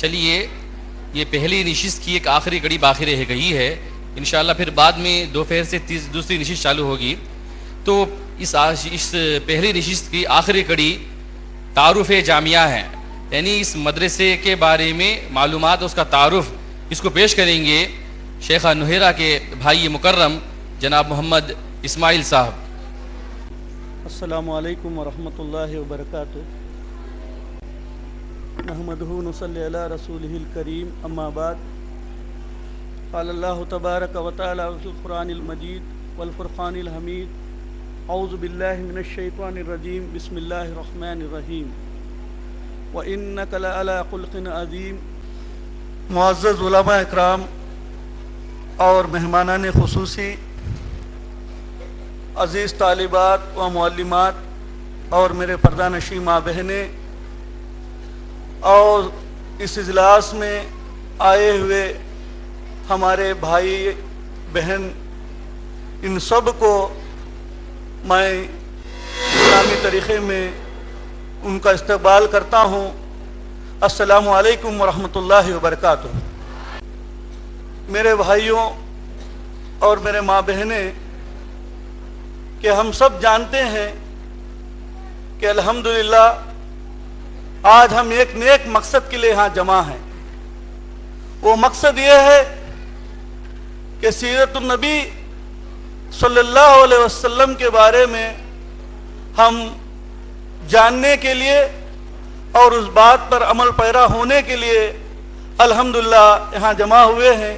چلیے یہ پہلی نشست کی ایک آخری کڑی باقی رہ گئی ہے، انشاءاللہ پھر بعد میں دوپہر سے دوسری نشست چالو ہوگی۔ تو اس پہلی نشست کی آخری کڑی تعارف جامعہ ہے، یعنی اس مدرسے کے بارے میں معلومات، اس کا تعارف، اس کو پیش کریں گے شیخہ نہیرہ کے بھائی مکرم جناب محمد اسماعیل صاحب۔ السلام علیکم ورحمۃ اللہ وبرکاتہ۔ نحمدہ نصلی علی رسولہ الکریم، اما بعد، قال اللہ تبارک و تعالی فی القرآن المجید والفرقان الحمید، اعوذ باللہ من الشیطان الرجیم، بسم اللہ الرحمن الرحیم، وَإِنَّكَ لَعَلَىٰ خُلُقٍ عَظِيمٍ۔ معزز علماء اکرام اور مہمانان خصوصی، عزیز طالبات و معلمات اور میرے پردہ نشین ماں بہنیں اور اس اجلاس میں آئے ہوئے ہمارے بھائی بہن، ان سب کو میں اسلامی طریقے میں ان کا استقبال کرتا ہوں۔ السلام علیکم ورحمۃ اللہ وبرکاتہ۔ میرے بھائیوں اور میرے ماں بہنیں، کہ ہم سب جانتے ہیں کہ الحمدللہ آج ہم ایک نیک مقصد کے لیے یہاں جمع ہیں۔ وہ مقصد یہ ہے کہ سیرت النبی صلی اللہ علیہ وسلم کے بارے میں ہم جاننے کے لیے اور اس بات پر عمل پیرا ہونے کے لیے الحمدللہ یہاں جمع ہوئے ہیں۔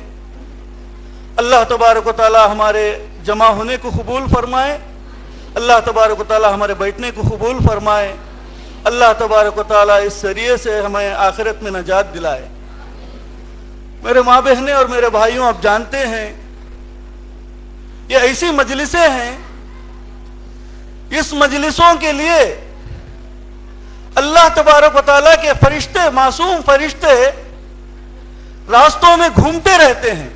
اللہ تبارک و تعالی ہمارے جمع ہونے کو قبول فرمائے، اللہ تبارک و تعالی ہمارے بیٹھنے کو قبول فرمائے، اللہ تبارک و تعالی اس ذریعے سے ہمیں آخرت میں نجات دلائے۔ میرے ماں بہنیں اور میرے بھائیوں، آپ جانتے ہیں یہ ایسی مجلسیں ہیں، اس مجلسوں کے لیے اللہ تبارک و تعالی کے فرشتے، معصوم فرشتے راستوں میں گھومتے رہتے ہیں۔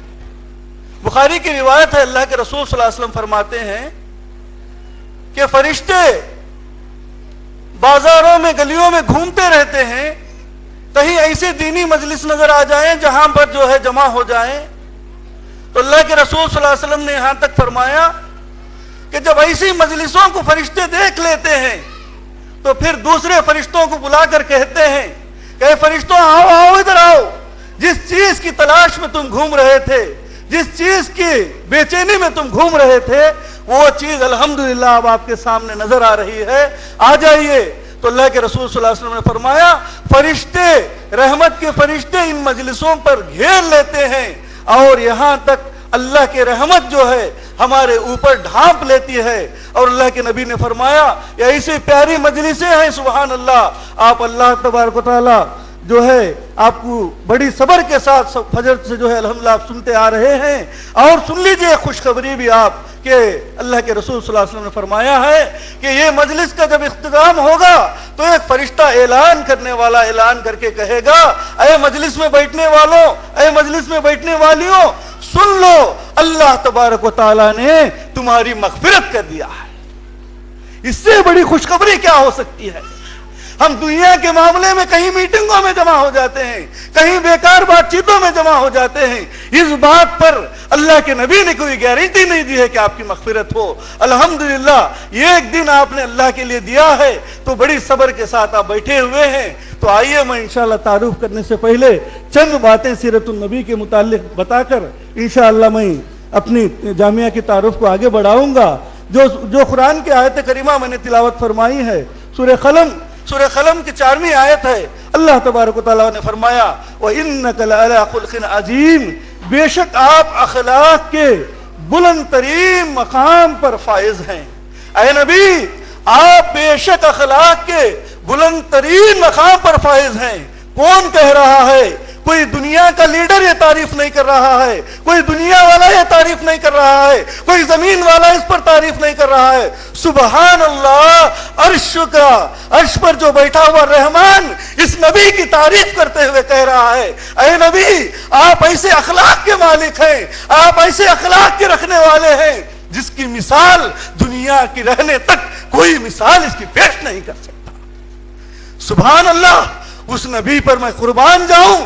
بخاری کی روایت ہے، اللہ کے رسول صلی اللہ علیہ وسلم فرماتے ہیں کہ فرشتے بازاروں میں، گلیوں میں گھومتے رہتے ہیں، کہیں ایسی دینی مجلس نظر آ جائیں جہاں پر جو ہے جمع ہو جائیں، تو اللہ کے رسول صلی اللہ علیہ وسلم نے یہاں تک فرمایا کہ جب ایسی مجلسوں کو فرشتے دیکھ لیتے ہیں تو پھر دوسرے فرشتوں کو بلا کر کہتے ہیں کہ اے فرشتوں، آؤ آؤ ادھر آؤ، جس چیز کی تلاش میں تم گھوم رہے تھے، جس چیز کی بے چینی میں تم گھوم رہے تھے، وہ چیز الحمدللہ اب آپ کے سامنے نظر آ رہی ہے، آ جائیے۔ تو اللہ کے رسول صلی اللہ علیہ وسلم نے فرمایا فرشتے، رحمت کے فرشتے ان مجلسوں پر گھیر لیتے ہیں، اور یہاں تک اللہ کی رحمت جو ہے ہمارے اوپر ڈھانپ لیتی ہے۔ اور اللہ کے نبی نے فرمایا یہ ایسی پیاری مجلسیں ہیں، سبحان اللہ، آپ اللہ تبارک و تعالی جو ہے آپ کو بڑی صبر کے ساتھ فجر سے جو ہے الحمدللہ آپ سنتے آ رہے ہیں۔ اور سن لیجئے خوشخبری بھی آپ کہ اللہ کے رسول صلی اللہ علیہ وسلم نے فرمایا ہے کہ یہ مجلس کا جب اختتام ہوگا تو ایک فرشتہ اعلان کرنے والا اعلان کر کے کہے گا، اے مجلس میں بیٹھنے والوں، اے مجلس میں بیٹھنے والیوں، سن لو، اللہ تبارک و تعالیٰ نے تمہاری مغفرت کر دیا ہے۔ اس سے بڑی خوشخبری کیا ہو سکتی ہے؟ ہم دنیا کے معاملے میں کہیں میٹنگوں میں جمع ہو جاتے ہیں، کہیں بیکار بات چیتوں میں جمع ہو جاتے ہیں، اس بات پر اللہ کے نبی نے کوئی گارنٹی نہیں دی ہے کہ آپ کی مغفرت ہو۔ الحمدللہ یہ ایک دن آپ نے اللہ کے لیے دیا ہے تو بڑی صبر کے ساتھ آپ بیٹھے ہوئے ہیں۔ تو آئیے میں انشاءاللہ تعارف کرنے سے پہلے چند باتیں سیرت النبی کے متعلق بتا کر انشاءاللہ میں اپنی جامعہ کی تعارف کو آگے بڑھاؤں گا۔ جو قرآن کی آیت کریمہ میں نے تلاوت فرمائی ہے، سورہ قلم کی 4ویں آیت ہے، اللہ تبارک و تعالیٰ نے فرمایا وَإِنَّكَ لَعَلَىٰ خُلُقٍ عَظِيمٍ، بے شک آپ اخلاق کے بلند ترین مقام پر فائز ہیں۔ اے نبی، آپ بے شک اخلاق کے بلند ترین مقام پر فائز ہیں۔ کون کہہ رہا ہے؟ کوئی دنیا کا لیڈر یہ تعریف نہیں کر رہا ہے، کوئی دنیا والا یہ تعریف نہیں کر رہا ہے، کوئی زمین والا اس پر تعریف نہیں کر رہا ہے۔ سبحان اللہ، عرش پر جو بیٹھا ہوا رحمان اس نبی کی تعریف کرتے ہوئے کہہ رہا ہے اے نبی، آپ ایسے اخلاق کے مالک ہیں، آپ ایسے اخلاق کے رکھنے والے ہیں جس کی مثال دنیا کی رہنے تک کوئی مثال اس کی پیش نہیں کر سکتا۔ سبحان اللہ، اس نبی پر میں قربان جاؤں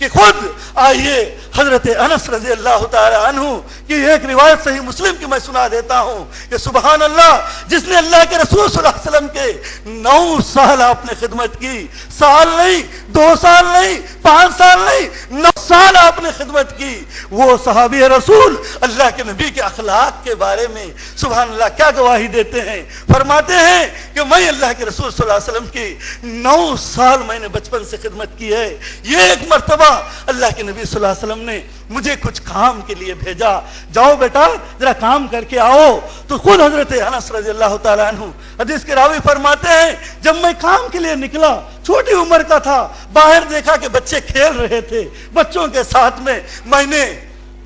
کہ خود آئیے حضرت انس رضی اللہ تعالی عنہ کی ایک روایت صحیح مسلم کی میں سنا دیتا ہوں کہ سبحان اللہ، جس نے اللہ کے رسول صلی اللہ علیہ وسلم کے 9 سال آپ نے خدمت کی، سال نہیں، 2 سال نہیں، 5 سال نہیں، 9 سال آپ نے خدمت کی، وہ صحابی رسول اللہ کے نبی کے اخلاق کے بارے میں سبحان اللہ کیا گواہی دیتے ہیں، فرماتے ہیں کہ میں اللہ کے رسول صلی اللہ علیہ وسلم کی 9 سال میں نے بچپن سے خدمت کی ہے، یہ ایک مرتبہ اللہ کے نبی صلی اللہ علیہ وسلم نے مجھے کچھ کام کے لیے بھیجا، جاؤ بیٹا ذرا کام کر کے آؤ، تو خود حضرت انس رضی اللہ تعالیٰ عنہ حدیث کے راوی فرماتے ہیں جب میں کام کے لیے نکلا، چھوٹی عمر کا تھا، باہر دیکھا کہ بچے کھیل رہے تھے، بچوں کے ساتھ میں نے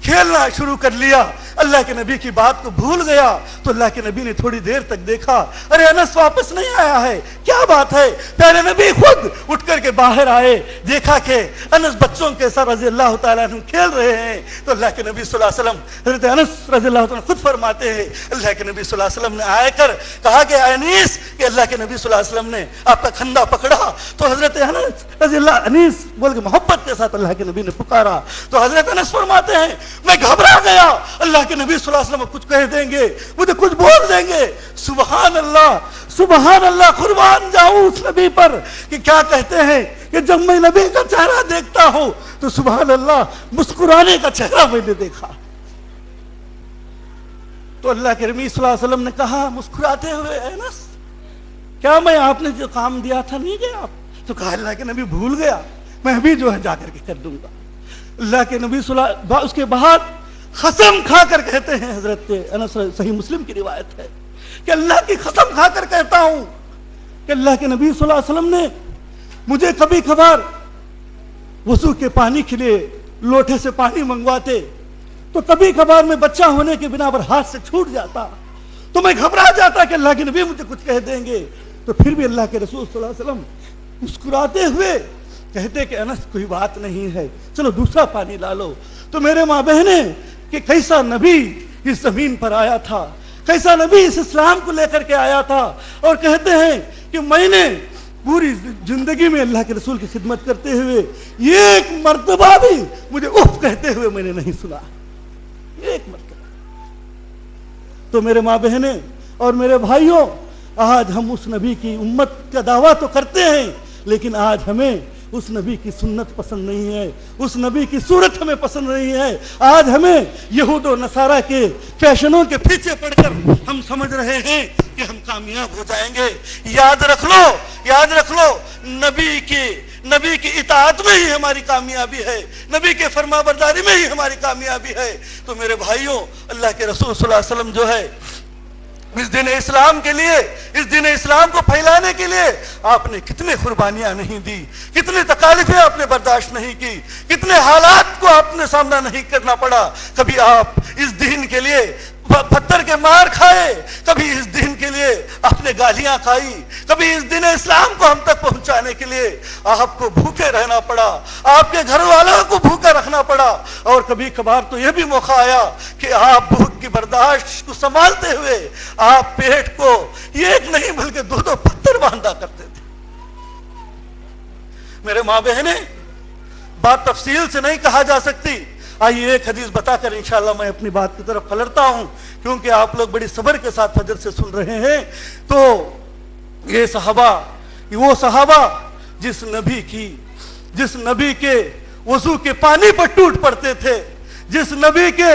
کھیلنا شروع کر لیا، اللہ کے نبی کی بات کو بھول گیا، تو اللہ کے نبی نے تھوڑی دیر تک دیکھا، ارے انس واپس نہیں آیا ہے، کیا بات ہے؟ پیارے نبی خود اٹھ کر کے باہر آئے، دیکھا کہ انس بچوں کے ساتھ رضی اللہ تعالیٰ عنہ کھیل رہے ہیں، تو اللہ کے نبی صلی اللہ علیہ وسلم حضرت انس رضی اللہ تعالیٰ عنہ خود فرماتے ہیں اللہ کے نبی صلی اللہ علیہ وسلم نے آئے کر کہا کہ انیس، کہ اللہ کے نبی صلی اللہ علیہ وسلم نے آپ کا کھندا پکڑا، تو حضرت انس رضی اللہ انیس بول کے محبت کے ساتھ اللہ کے نبی نے پکارا، تو حضرت انس فرماتے ہیں میں گھبرا گیا، اللہ کے نبی صلی اللہ علیہ وسلم کچھ کہہ دیں گے، مجھے کچھ بول دیں گے، سبحان اللہ قربان جاؤں اس نبی پر کہ کیا کہتے ہیں کہ جب میں نبی کا چہرہ دیکھتا ہوں تو سبحان اللہ مسکرانے کا چہرہ میں نے دیکھا، تو اللہ کے نبی صلی اللہ علیہ وسلم نے کہا مسکراتے ہوئے انس کیا میں آپ نے جو کام دیا تھا نہیں گیا آپ؟ تو کہا اللہ کے نبی بھول گیا، میں بھی جو ہے جا کر کے کر دوں گا۔ اللہ کے نبی صلی اللہ علیہ وسلم اس کے بعد قسم کھا کر کہتے ہیں، حضرت انس صحیح مسلم کی روایت ہے کہ اللہ کی قسم کھا کر کہتا ہوں کہ اللہ کے نبی صلی اللہ علیہ وسلم نے مجھے کبھی کبھار وضو کے پانی کے لیے لوٹے سے پانی منگواتے، تو کبھی کبھار میں بچہ ہونے کے بنا پر ہاتھ سے چھوٹ جاتا، تو میں گھبرا جاتا کہ اللہ کے نبی مجھے کچھ کہہ دیں گے، تو پھر بھی اللہ کے رسول صلی اللہ علیہ وسلم مسکراتے ہوئے کہتے کہ انس کوئی بات نہیں ہے، چلو دوسرا پانی لا لو۔ تو میرے ماں بہنیں کہ کیسا نبی اس زمین پر آیا تھا، کیسا نبی اس اسلام کو لے کر کے آیا تھا، اور کہتے ہیں کہ میں نے پوری زندگی میں اللہ کے رسول کی خدمت کرتے ہوئے ایک مرتبہ بھی مجھے اف کہتے ہوئے میں نے نہیں سنا، ایک مرتبہ۔ تو میرے ماں بہنیں اور میرے بھائیوں، آج ہم اس نبی کی امت کا دعویٰ تو کرتے ہیں، لیکن آج ہمیں اس نبی کی سنت پسند نہیں ہے، اس نبی کی صورت ہمیں پسند نہیں ہے، آج ہمیں یہود و نصارہ کے فیشنوں کے پیچھے پڑ کر ہم سمجھ رہے ہیں کہ ہم کامیاب ہو جائیں گے۔ یاد رکھ لو نبی کی اطاعت میں ہی ہماری کامیابی ہے، نبی کے فرما برداری میں ہی ہماری کامیابی ہے۔ تو میرے بھائیوں، اللہ کے رسول صلی اللہ علیہ وسلم جو ہے اس دین اسلام کے لیے، اس دین اسلام کو پھیلانے کے لیے آپ نے کتنے قربانیاں نہیں دی، کتنے تکالیفیں آپ نے برداشت نہیں کی، کتنے حالات کو آپ نے سامنا نہیں کرنا پڑا۔ کبھی آپ اس دین کے لیے پتھر کے مار کھائے، کبھی اس دین کے لیے آپ نے گالیاں کھائی، کبھی اس دین اسلام کو ہم تک پہنچانے کے لیے آپ کو بھوکے رہنا پڑا، آپ کے گھر والوں کو بھوکا رکھنا پڑا، اور کبھی کبھار تو یہ بھی موقع آیا کہ آپ بھوک کی برداشت کو سنبھالتے ہوئے آپ پیٹ کو ایک نہیں بلکہ 2 پتھر باندھا کرتے تھے۔ میرے ماں بہنیں، بات تفصیل سے نہیں کہا جا سکتی، آئیے ایک حدیث بتا کر انشاءاللہ میں اپنی بات کی طرف پلٹتا ہوں، کیونکہ آپ لوگ بڑی صبر کے ساتھ فجر سے سن رہے ہیں۔ تو یہ وہ صحابہ جس نبی کے وضو کے پانی پر ٹوٹ پڑتے تھے، جس نبی کے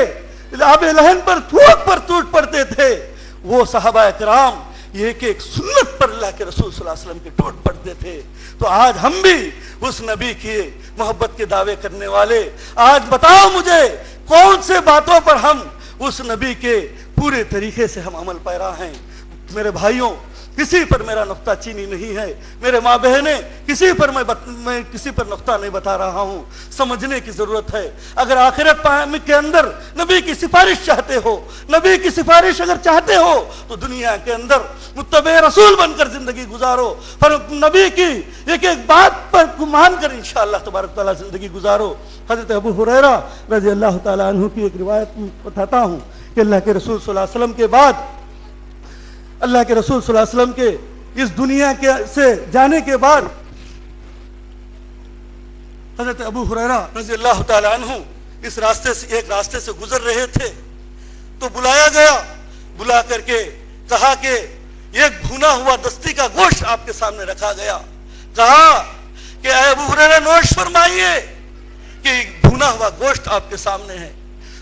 آب لہن پر تھوک پر ٹوٹ پڑتے تھے، وہ صحابہ اکرام یہ کہ ایک سنت پر اللہ کے رسول صلی اللہ علیہ وسلم کے ٹوٹ پڑتے تھے۔ تو آج ہم بھی اس نبی کی محبت کے دعوے کرنے والے، آج بتاؤ مجھے کون سے باتوں پر ہم اس نبی کے پورے طریقے سے ہم عمل پیرا ہیں۔ میرے بھائیوں، کسی پر میرا نقطہ چینی نہیں ہے، میرے ماں بہنیں، کسی پر میں کسی پر نقطہ نہیں بتا رہا ہوں، سمجھنے کی ضرورت ہے۔ اگر آخرت کے اندر نبی کی سفارش چاہتے ہو، نبی کی سفارش اگر چاہتے ہو تو دنیا کے اندر متبع رسول بن کر زندگی گزارو، پر نبی کی ایک ایک بات پر مان کر انشاءاللہ تبارک تعالیٰ زندگی گزارو۔ حضرت ابو ہریرہ رضی اللہ تعالیٰ عنہ کی ایک روایت بتاتا ہوں کہ اللہ کے رسول صلی اللہ علیہ وسلم کے بعد، اللہ کے رسول صلی اللہ علیہ وسلم کے اس دنیا سے جانے کے بعد حضرت ابو ہریرہ رضی اللہ تعالیٰ عنہ اس راستے سے ایک راستے سے گزر رہے تھے تو بلایا گیا، بلا کر کے کہا کہ ایک بھونا ہوا دستی کا گوشت آپ کے سامنے رکھا گیا، کہا کہ اے ابو ہریرہ نوش فرمائیے کہ بھونا ہوا گوشت آپ کے سامنے ہے۔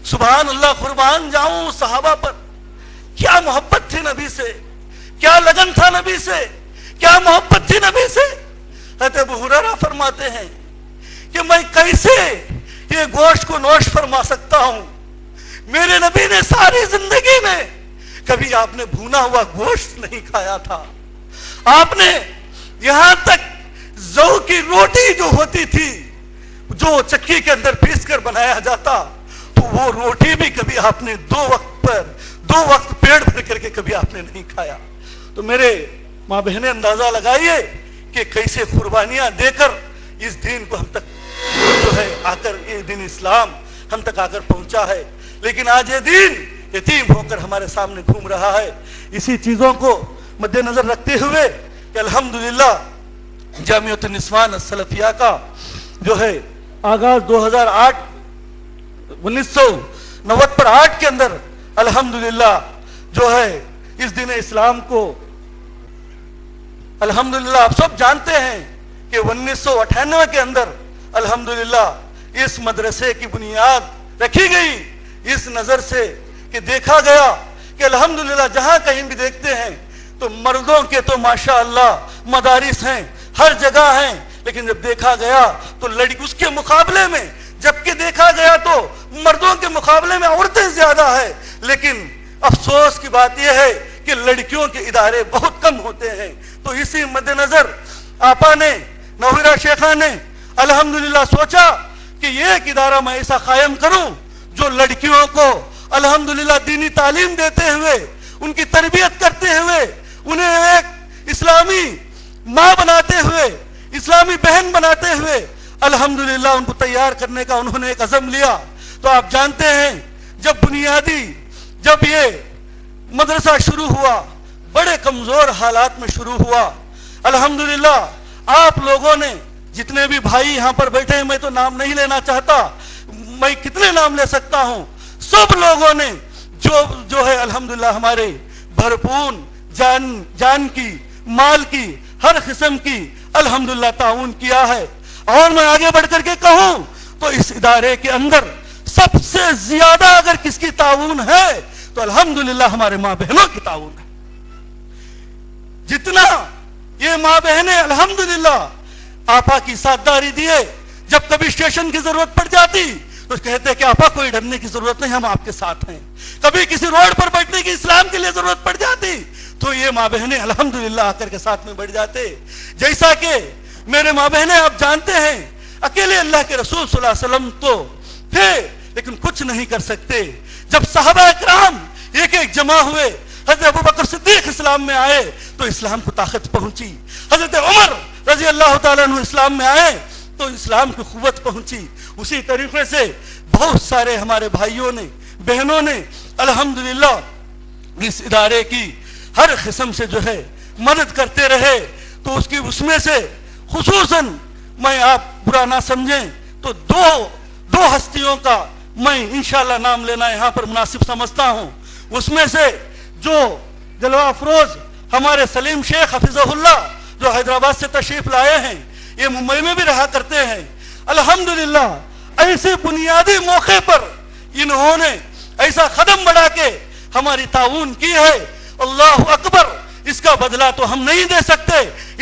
سبحان اللہ، قربان جاؤں صحابہ پر، کیا محبت تھی نبی سے، کیا لگن تھا نبی سے، کیا محبت تھی نبی سے۔ حضرت ابو ہریرہ فرماتے ہیں کہ میں کیسے یہ گوشت کو نوش فرما سکتا ہوں، میرے نبی نے ساری زندگی میں کبھی آپ نے بھونا ہوا گوشت نہیں کھایا تھا، آپ نے یہاں تک جو کی روٹی جو ہوتی تھی جو چکی کے اندر پیس کر بنایا جاتا تو وہ روٹی بھی کبھی آپ نے دو وقت پیٹ بھر کر کے کبھی آپ نے نہیں کھایا۔ تو میرے ماں بہنیں اندازہ لگائیے کہ کیسے قربانیاں دے کر اس دین کو ہم تک جو ہے آ کر، یہ دین اسلام ہم تک آ کر پہنچا ہے، لیکن آج یہ دین یتیم ہو کر ہمارے سامنے گھوم رہا ہے۔ اسی چیزوں کو مد نظر رکھتے ہوئے کہ الحمدللہ جامعۃ النسوان السلفیہ کا جو ہے آغاز 1998 کے اندر الحمدللہ جو ہے اس دین اسلام کو الحمدللہ آپ سب جانتے ہیں کہ 1998 کے اندر الحمدللہ اس مدرسے کی بنیاد رکھی گئی، اس نظر سے کہ دیکھا گیا کہ الحمدللہ جہاں کہیں بھی دیکھتے ہیں تو مردوں کے تو ماشاءاللہ مدارس ہیں، ہر جگہ ہیں، لیکن جب دیکھا گیا تو اس کے مقابلے میں جبکہ دیکھا گیا تو مردوں کے مقابلے میں عورتیں زیادہ ہیں، لیکن افسوس کی بات یہ ہے کہ لڑکیوں کے ادارے بہت کم ہوتے ہیں۔ تو اسی مد نظر آپا نے، نویرہ شیخہ نے الحمدللہ سوچا کہ یہ ایک ادارہ میں ایسا قائم کروں جو لڑکیوں کو الحمدللہ دینی تعلیم دیتے ہوئے، ان کی تربیت کرتے ہوئے، انہیں ایک اسلامی ماں بناتے ہوئے، اسلامی بہن بناتے ہوئے الحمدللہ ان کو تیار کرنے کا انہوں نے ایک عزم لیا۔ تو آپ جانتے ہیں جب یہ مدرسہ شروع ہوا بڑے کمزور حالات میں شروع ہوا، الحمدللہ آپ لوگوں نے جتنے بھی بھائی یہاں پر بیٹھے ہیں، میں تو نام نہیں لینا چاہتا، میں کتنے نام لے سکتا ہوں، سب لوگوں نے جو ہے الحمدللہ ہمارے بھرپور جان کی، مال کی، ہر قسم کی الحمدللہ تعاون کیا ہے۔ اور میں آگے بڑھ کر کے کہوں تو اس ادارے کے اندر سب سے زیادہ اگر کس کی تعاون ہے تو الحمدللہ ہمارے ماں بہنوں کی تعاون ہے۔ جتنا یہ ماں بہنیں الحمدللہ آپا کی ساتھداری دیے، جب کبھی اسٹیشن کی ضرورت پڑ جاتی تو کہتے کہ آپا کوئی ڈرنے کی ضرورت نہیں، ہم آپ کے ساتھ ہیں۔ کبھی کسی روڈ پر بیٹھنے کی اسلام کے لیے ضرورت پڑ جاتی تو یہ ماں بہنیں الحمدللہ آ کر کے ساتھ میں بیٹھ جاتے۔ جیسا کہ میرے ماں بہنیں آپ جانتے ہیں اکیلے اللہ کے رسول صلی اللہ علیہ وسلم تو تھے لیکن کچھ نہیں کر سکتے۔ جب صحابہ اکرام ایک ایک جمع ہوئے، حضرت ابوبکر صدیق اسلام میں آئے تو اسلام کو طاقت پہنچی، حضرت عمر رضی اللہ تعالیٰ عنہ اسلام میں آئے تو اسلام کی قوت پہنچی۔ اسی طریقے سے بہت سارے ہمارے بھائیوں نے، بہنوں نے الحمدللہ اس ادارے کی ہر قسم سے جو ہے مدد کرتے رہے۔ تو اس میں سے خصوصاً میں آپ برا نہ سمجھیں تو دو ہستیوں کا میں انشاءاللہ نام لینا یہاں پر مناسب سمجھتا ہوں۔ اس میں سے جو جلوہ افروز ہمارے سلیم شیخ حفظہ اللہ جو حیدرآباد سے تشریف لائے ہیں، یہ ممبئی میں بھی رہا کرتے ہیں، الحمدللہ ایسے بنیادی موقع پر انہوں نے ایسا قدم بڑھا کے ہماری تعاون کی ہے، اللہ اکبر، اس کا بدلہ تو ہم نہیں دے سکتے،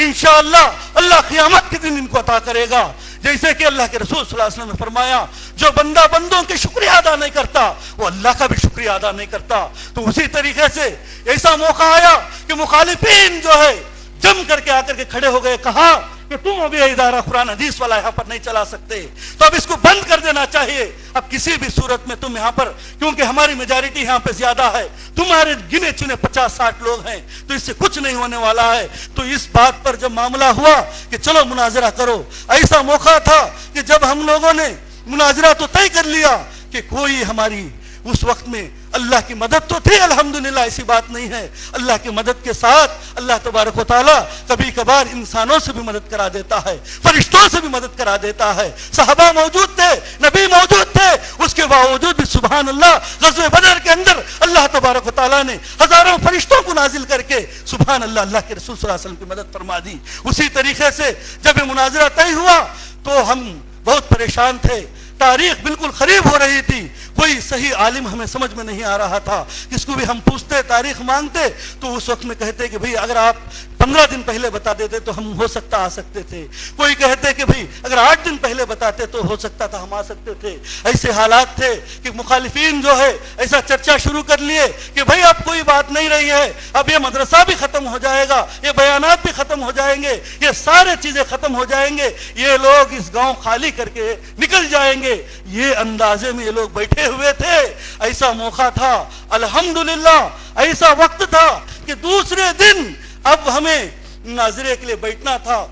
انشاءاللہ اللہ قیامت کے دن ان کو عطا کرے گا۔ جیسے کہ اللہ کے رسول صلی اللہ علیہ وسلم نے فرمایا جو بندہ بندوں کے شکریہ ادا نہیں کرتا وہ اللہ کا بھی شکریہ ادا نہیں کرتا۔ تو اسی طریقے سے ایسا موقع آیا کہ مخالفین جو ہے جم کر کے آ کر کے کھڑے ہو گئے، کہا کہ تم ابھی ادارہ قرآن حدیث والا یہاں پر نہیں چلا سکتے، تو اب اس کو بند کر دینا چاہیے۔ اب کسی بھی صورت میں تم یہاں پر، کیونکہ ہماری میجارٹی یہاں پہ زیادہ ہے، تمہارے گنے چنے 50-60 لوگ ہیں، تو اس سے کچھ نہیں ہونے والا ہے۔ تو اس بات پر جب معاملہ ہوا کہ چلو مناظرہ کرو، ایسا موقع تھا کہ جب ہم لوگوں نے مناظرہ تو طے کر لیا کہ کوئی ہماری اس وقت میں اللہ کی مدد تو تھی الحمدللہ، ایسی بات نہیں ہے، اللہ کی مدد کے ساتھ اللہ تبارک و تعالیٰ کبھی کبھار انسانوں سے بھی مدد کرا دیتا ہے، فرشتوں سے بھی مدد کرا دیتا ہے۔ صحابہ موجود تھے، نبی موجود تھے، اس کے باوجود بھی سبحان اللہ غزوہ بدر کے اندر اللہ تبارک و تعالیٰ نے ہزاروں فرشتوں کو نازل کر کے سبحان اللہ اللہ کے رسول صلی اللہ علیہ وسلم کی مدد فرما دی۔ اسی طریقے سے جب یہ مناظرہ طے ہوا تو ہم بہت پریشان تھے، تاریخ بالکل قریب ہو رہی تھی، کوئی صحیح عالم ہمیں سمجھ میں نہیں آ رہا تھا، کس کو بھی ہم پوچھتے تاریخ مانگتے تو اس وقت میں کہتے کہ بھئی اگر آپ 15 دن پہلے بتا دیتے تو ہم ہو سکتا آ سکتے تھے، کوئی کہتے کہ بھئی اگر 8 دن پہلے بتاتے تو ہو سکتا تھا ہم آ سکتے تھے۔ ایسے حالات تھے کہ مخالفین جو ہے ایسا چرچا شروع کر لیے کہ بھئی اب کوئی بات نہیں رہی ہے، اب یہ مدرسہ بھی ختم ہو جائے گا، یہ بیانات بھی ختم ہو جائیں گے، یہ سارے چیزیں ختم ہو جائیں گے، یہ لوگ اس گاؤں خالی کر کے نکل جائیں گے، یہ اندازے میں یہ لوگ بیٹھے ہوئے تھے۔ ایسا موقع تھا الحمدللہ، ایسا وقت تھا کہ دوسرے دن اب ہمیں مناظرے کے لیے بیٹھنا تھا۔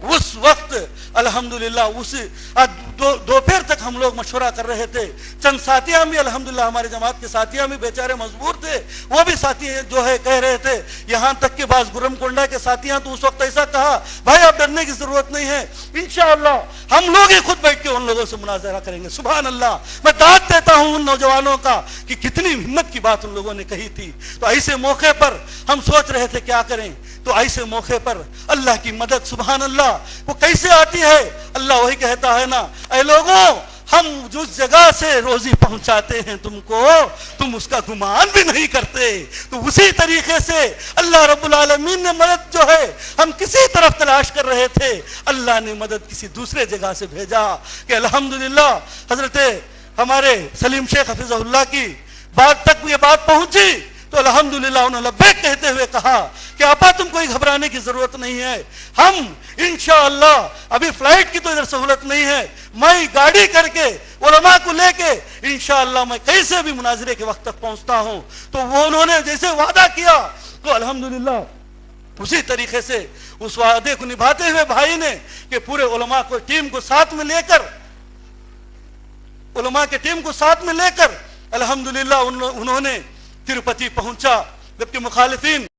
اس وقت الحمدللہ اس دوپہر تک ہم لوگ مشورہ کر رہے تھے، چند ساتھیاں بھی الحمدللہ ہمارے جماعت کے ساتھیاں بھی بیچارے مجبور تھے، وہ بھی ساتھی جو ہے کہہ رہے تھے، یہاں تک کہ بعض گرم کنڈا کے ساتھیاں تو اس وقت ایسا کہا بھائی آپ ڈرنے کی ضرورت نہیں ہے، انشاءاللہ ہم لوگ ہی خود بیٹھ کے ان لوگوں سے مناظرہ کریں گے۔ سبحان اللہ، میں داد دیتا ہوں ان نوجوانوں کا کہ کتنی ہمت کی بات ان لوگوں نے کہی تھی۔ تو ایسے موقع پر ہم سوچ رہے تھے کیا کریں، تو ایسے موقع پر اللہ کی مدد سبحان اللہ وہ کیسے آتی ہے؟ اللہ وہی کہتا ہے نا، اے لوگوں ہم جس جگہ سے روزی پہنچاتے ہیں تم کو، تم اس کا گمان بھی نہیں کرتے۔ تو اسی طریقے سے اللہ رب العالمین نے مدد جو ہے ہم کسی طرف تلاش کر رہے تھے، اللہ نے مدد کسی دوسرے جگہ سے بھیجا کہ الحمدللہ حضرت ہمارے سلیم شیخ حفظہ اللہ کی بات تک یہ بات پہنچی تو الحمدللہ انہوں نے لبیک کہتے ہوئے کہا کہ آپا تم کوئی گھبرانے کی ضرورت نہیں ہے، ہم انشاءاللہ ابھی فلائٹ کی تو ادھر سہولت نہیں ہے، میں گاڑی کر کے علماء کو لے کے انشاءاللہ میں کیسے بھی مناظرے کے وقت تک پہنچتا ہوں۔ تو وہ انہوں نے جیسے وعدہ کیا تو الحمدللہ اسی طریقے سے اس وعدے کو نبھاتے ہوئے بھائی نے کہ پورے علماء کو ٹیم کو ساتھ میں لے کر علماء کے ٹیم کو ساتھ میں لے کر الحمدللہ انہوں نے تروپتی پہنچا، جبکہ مخالفین